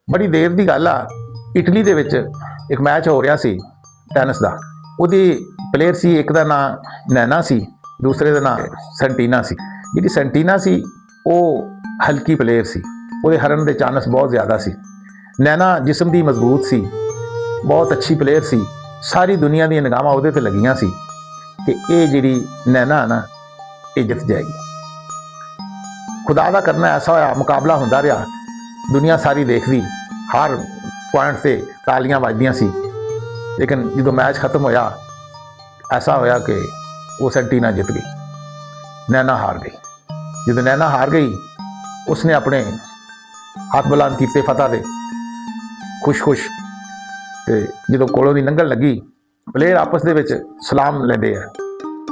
बड़ी देर की गल आ, इटली दे विच एक मैच हो रहा सी टैनिस का। ਉਹਦੀ प्लेयर सी एक का नाम नैना सी, दूसरे का नाम सेंटीना सी। जी सेंटीना सी वो हल्की प्लेयर सी, ਉਹਦੇ हरन के चांस बहुत ज़्यादा सी। नैना जिसम की मजबूत सी, बहुत अच्छी प्लेयर सी, सारी दुनिया दी निगाहां ਉਹਦੇ ते लगियां सी कि ये जिहड़ी नैना है ना ये जित जाएगी। खुदा का करना ऐसा होया, मुकाबला होंदा रहा, दुनिया सारी देखदी, हर पॉइंट से तालियां वजदियां सी। लेकिन जो मैच खत्म होया ऐसा होया कि वो सेंटीना जित गई, नैना हार गई। जो नैना हार गई उसने अपने हाथ बुलंद किए फतह दे, खुश खुश। तो जो कोलों की लंघन लगी, प्लेयर आपस दे विच सलाम लेंदे आ।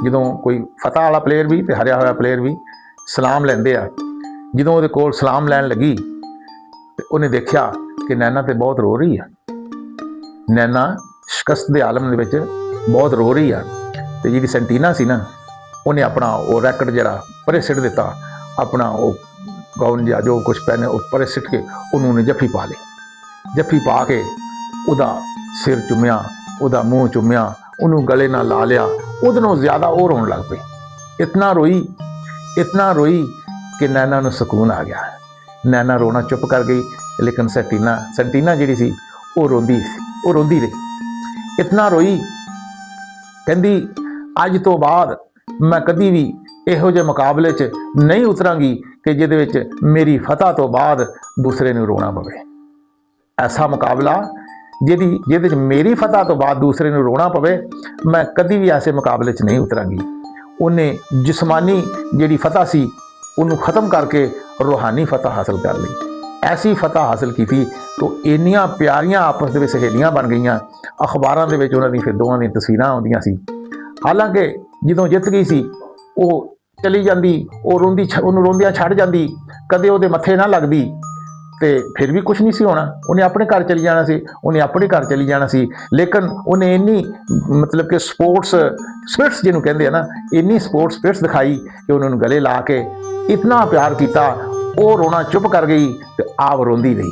जो कोई फतह वाला प्लेयर भी तो हारिया होया प्लेयर भी सलाम लेंदे आ। जो वो कोल सलाम लैन लगी तो उन्हें देखा कि नैना तो बहुत रो रही है, नैना शिकस्त के आलम दे विच बहुत रो रही है। तो जी सेंटीना सी ना, उन्हें अपना वो रैकट जरा परे सिट दिता, अपना वो गाउन या जो कुछ पहने वो परे सिट के उन्होंने जफ्फी पा ली। जफ्फी पा के उदा सिर चुमिया, उदा मूँह चुमिया, उन्होंने गले नाल ला लिया। उदनों ज़्यादा वो रोन लग पई, इतना रोई कि नैना नूं सुकून आ गया। नैना रोना चुप कर गई, लेकिन सेंटीना जिहड़ी सी वो रोंदी रही। इतना रोई, कहंदी अज तो बाद मैं कदी भी इहो जे मुकाबले च नहीं उतरांगी कि जिहदे विच मेरी फतह तो बाद दूसरे नूं रोना पवे। ऐसा मुकाबला जिहदे च मेरी फतह तो बाद दूसरे नूं रोना पवे, मैं कदी भी ऐसे मुकाबले च नहीं उतरांगी। उन्हें जिस्मानी जिहड़ी फतह सी उन्होंने ख़त्म करके रूहानी फतह हासिल कर ली। ऐसी फतह हासिल की थी तो इन्नियां प्यारियां आपस में सहेलियां बन गई। अखबारों के उन्होंने फिर दोवां दी तस्वीरां आउंदियां सी। हालांकि जो जित गई सी वो चली जाती, वो रोंदियां छड़ जाती, कदे वो मत्थे ना लगती, तो फिर भी कुछ नहीं सी होना। उन्हें अपने घर चली जाना सी, उन्हें अपने घर चली जाना सी। लेकिन उन्हें इन्नी मतलब कि स्पोर्ट्स स्पिरिट्स जिन्होंने कहते हैं ना, इन्नी स्पोर्ट्स स्पिरिट्स दिखाई कि उन्होंने गले ला के इतना प्यार किया। वो रोना चुप कर गई तो आप रोंदी रही,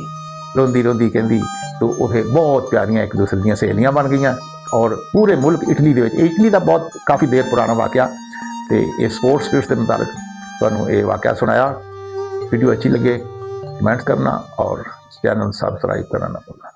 कहती तो वह बहुत प्यारियां एक दूसरे दी सहेलियां बन गई। और पूरे मुल्क इटली का बहुत काफ़ी देर पुराना वाकया, तो ये स्पोर्ट्स स्पिरिट्स के मुताबिक तुहानूं ये वाकया सुनाया। वीडियो अच्छी लगे कमेंट करना और चैनल सब्सक्राइब करना ना भूलना।